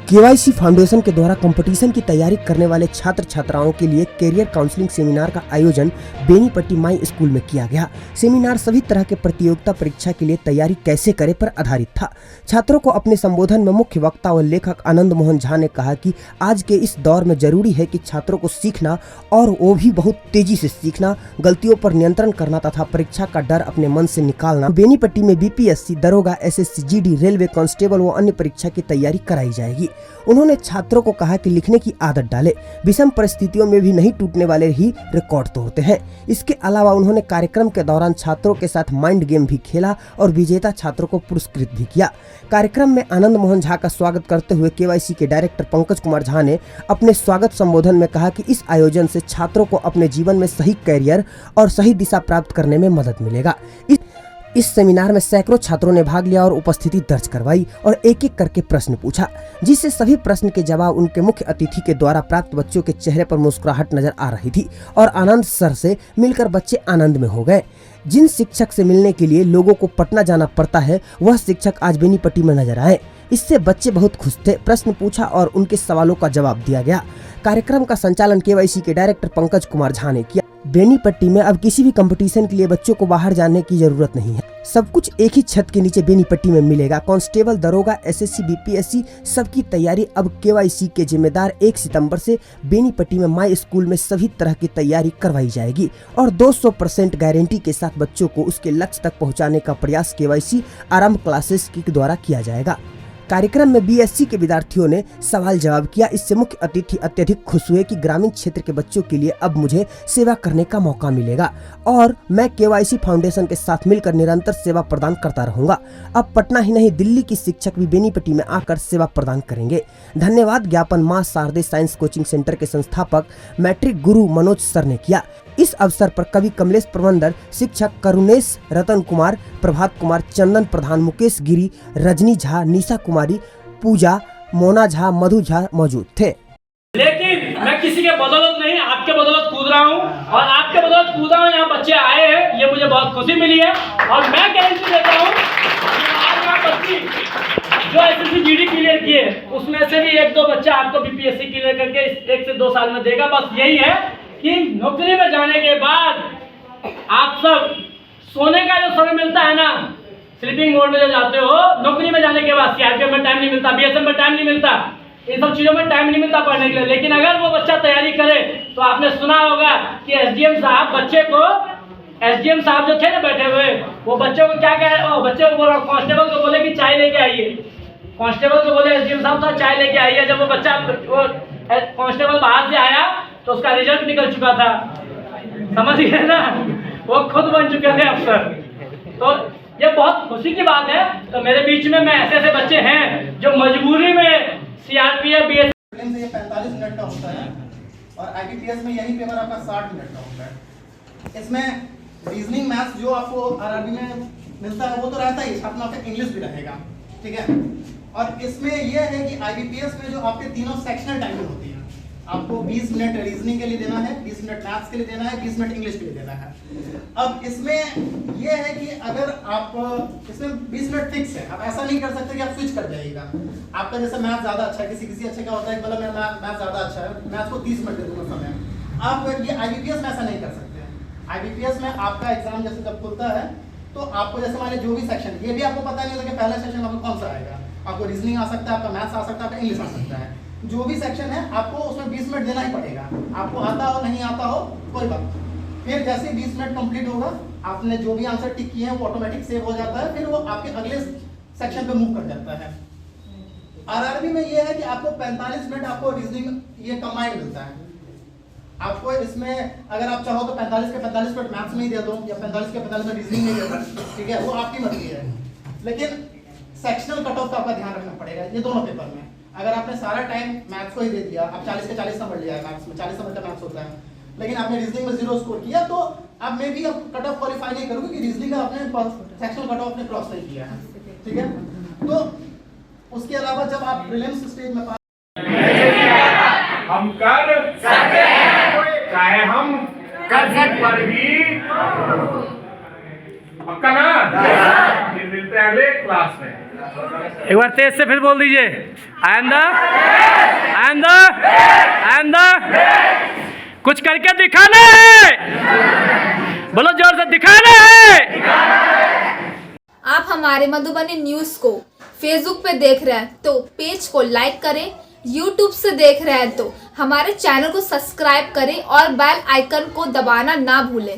KYC foundation के द्वारा competition की तैयारी करने वाले छात्र छात्राओं के लिए कैरियर काउंसलिंग सेमिनार का आयोजन बेनीपट्टी माई स्कूल में किया गया। सेमिनार सभी तरह के प्रतियोगिता परीक्षा के लिए तैयारी कैसे करें पर आधारित था। छात्रों को अपने संबोधन में मुख्य वक्ता व लेखक आनंद मोहन झा ने कहा कि आज के इस दौर में जरूरी है कि छात्रों को सीखना और वो भी बहुत तेजी से सीखना, गलतियों पर नियंत्रण करना तथा परीक्षा का डर अपने मन से निकालना। बेनीपट्टी में बीपीएससी, दरोगा, एसएससी, जीडी, रेलवे कांस्टेबल व अन्य परीक्षा की तैयारी कराई जाएगी। उन्होंने छात्रों को कहा कि लिखने की आदत डालें, विषम परिस्थितियों में भी नहीं टूटने वाले ही रिकॉर्ड तोड़ते हैं। इसके अलावा उन्होंने कार्यक्रम के दौरान छात्रों के साथ माइंड गेम भी खेला और विजेता छात्रों को पुरस्कृत भी किया। कार्यक्रम में आनंद मोहन झा का स्वागत करते हुए केवाईसी के डायरेक्टर पंकज कुमार झा ने अपने स्वागत संबोधन में कहा कि इस आयोजन से छात्रों को अपने जीवन में सही कैरियर और सही दिशा प्राप्त करने में मदद मिलेगा। इस सेमिनार में सैकड़ों छात्रों ने भाग लिया और उपस्थिति दर्ज करवाई और एक एक करके प्रश्न पूछा, जिससे सभी प्रश्न के जवाब उनके मुख्य अतिथि के द्वारा प्राप्त बच्चों के चेहरे पर मुस्कुराहट नजर आ रही थी और आनंद सर से मिलकर बच्चे आनंद में हो गए। जिन शिक्षक से मिलने के लिए लोगों को पटना जाना पड़ता है, वह शिक्षक आज बेनीपट्टी में नजर आए। इससे बच्चे बहुत खुश थे। प्रश्न पूछा और उनके सवालों का जवाब दिया गया। कार्यक्रम का संचालन केवाईसी के डायरेक्टर पंकज कुमार झा ने किया। बेनीपट्टी में अब किसी भी कंपटीशन के लिए बच्चों को बाहर जाने की जरूरत नहीं है। सब कुछ एक ही छत के नीचे बेनीपट्टी में मिलेगा। कांस्टेबल, दरोगा, एसएससी, बीपीएससी सबकी तैयारी अब केवाईसी के जिम्मेदार 1 सितंबर से बेनीपट्टी में माई स्कूल में सभी तरह की तैयारी करवाई जाएगी और 200% गारंटी के साथ बच्चों को उसके लक्ष्य तक पहुंचाने का प्रयास केवाईसी आरंभ क्लासेस के द्वारा किया जाएगा। कार्यक्रम में बीएससी के विद्यार्थियों ने सवाल जवाब किया। इससे मुख्य अतिथि अत्यधिक खुश हुए कि ग्रामीण क्षेत्र के बच्चों के लिए अब मुझे सेवा करने का मौका मिलेगा और मैं केवाईसी फाउंडेशन के साथ मिलकर निरंतर सेवा प्रदान करता रहूंगा। अब पटना ही नहीं, दिल्ली की शिक्षक भी बेनीपट्टी में आकर सेवा प्रदान करेंगे। धन्यवाद ज्ञापन मां शारदे साइंस कोचिंग सेंटर के संस्थापक मैट्रिक गुरु मनोज सर ने किया। इस अवसर पर कवि कमलेश प्रबंधक, शिक्षक करुणेश, रतन कुमार, प्रभात कुमार, चंदन प्रधान, मुकेश गिरी, रजनी झा, निशा कुमारी, पूजा, मोना झा, मधु झा मौजूद थे। लेकिन मैं किसी के बदौलत नहीं, आपके बदौलत कूद रहा हूँ और आपके बदौलत कूदा हूँ। यहाँ बच्चे आए हैं, ये मुझे बहुत खुशी मिली है और मैं गारंटी देता हूँ आज यहाँ बच्ची जो एसएससी जीडी क्लियर किए उसमें से भी 1-2 बच्चा आपको बीपीएससी क्लियर करके 1 से 2 साल में देगा। बस यही है कि नौकरी में जाने के बाद आप सब सोने का जो समय मिलता है ना, स्लीपिंग मोड में जब जाते हो, नौकरी में जाने के बाद सीआरपीएफ में टाइम नहीं मिलता, बीएसएफ में टाइम नहीं मिलता, इन सब चीज़ों में टाइम नहीं मिलता पढ़ने के लिए। लेकिन अगर वो बच्चा तैयारी करे तो आपने सुना होगा कि एसडीएम साहब बच्चे को, एसडीएम साहब जो थे ना बैठे हुए, वो बच्चों को क्या कह रहे, बच्चे को बोला, कांस्टेबल को बोले कि चाय लेके आइए। कांस्टेबल को बोले एसडीएम साहब था चाय लेके आइए। जब वो बच्चा, वो कांस्टेबल बाहर से आया तो उसका रिजल्ट निकल चुका था, समझ गए ना, वो खुद बन चुके थे अफसर। तो ये बहुत खुशी की बात है। तो मेरे बीच में ऐसे ऐसे बच्चे हैं जो मजबूरी में सीआरपीएफ, बीएसएफ से ये 45 मिनट का होता है और आईबीपीएस में यही पेपर आपका 60 मिनट का होता है। इसमें रीजनिंग, मैथ्स जो आपको आरआरबी में मिलता है वो तो रहता ही, साथ में आपका इंग्लिश भी रहेगा, ठीक है। और इसमें यह है कि आईबीपीएस में जो आपके तीनों सेक्शनल टाइमिंग होती है, आपको 20 मिनट रीजनिंग के लिए देना है, 20 मिनट मैथ्स के लिए देना है, 20 मिनट इंग्लिश के लिए देना है। अब इसमें यह है कि अगर आप इसमें 20 मिनट फिक्स है, आप ऐसा नहीं कर सकते कि आप स्विच कर जाइएगा। आपका जैसे मैथ ज्यादा अच्छा है, किसी अच्छे का होता है, मतलब मेरा मैथ ज्यादा अच्छा है, मैथ्स को 30 मिनट दे दूंगा समय। आप ये आईबीपीएस में ऐसा नहीं कर सकते। आईबीपीएस में आपका एग्जाम जैसे जब खुलता है तो आपको जैसे मान लीजिए जो भी सेक्शन, ये भी आपको पता नहीं होता कि पहला सेक्शन आपको कौन सा आएगा। आपको रीजनिंग आ सकता है, आपका मैथ्स आ सकता है, आपका इंग्लिश आ सकता है। जो भी सेक्शन है आपको उसमें 20 मिनट देना ही पड़ेगा। आपको आता हो नहीं आता हो कोई बात नहीं। फिर जैसे 20 मिनट कंप्लीट होगा, आपने जो भी आंसर टिक किए हैं वो ऑटोमेटिक सेव हो जाता है, फिर वो आपके अगले सेक्शन पे मूव कर जाता है। आरआरबी में ये है कि आपको 45 मिनट आपको रीजनिंग ये कंबाइंड मिलता है। आपको इसमें अगर आप चाहो तो 45 के 45 मिनट मैथ्स में ही दे दो या 45 के 45 मिनट रीजनिंग में दे दो, ठीक है, वो आपकी मर्जी है। लेकिन सेक्शनल कट ऑफ का आपका ध्यान रखना पड़ेगा ये दोनों पेपर में। अगर आपने सारा टाइम मैथ्स को ही दे दिया, आप 40 के 40 नंबर लिया है मैथ्स में, 40 नंबर का मैथ्स होता है, लेकिन आपने रीजनिंग में 0 स्कोर किया तो अब मैं भी अब कट ऑफ क्वालिफाई नहीं करूंगी कि रीजनिंग का आपने सेक्शनल कट ऑफ ने क्रॉस नहीं किया है, ठीक है। तो उसके अलावा जब आप प्रीलिम्स स्टेज में हम कर सकते हैं, चाहे हम कर पर भी पक्का ना, फिर मिलते हैं। पहले क्लास में। एक बार तेज से फिर बोल दीजिए, आई एम द कुछ करके दिखाना है, बोलो जोर से, दिखाना है। आप हमारे मधुबनी न्यूज़ को फेसबुक पे देख रहे हैं तो पेज को लाइक करें, यूट्यूब से देख रहे हैं तो हमारे चैनल को सब्सक्राइब करें और बेल आइकन को दबाना ना भूलें।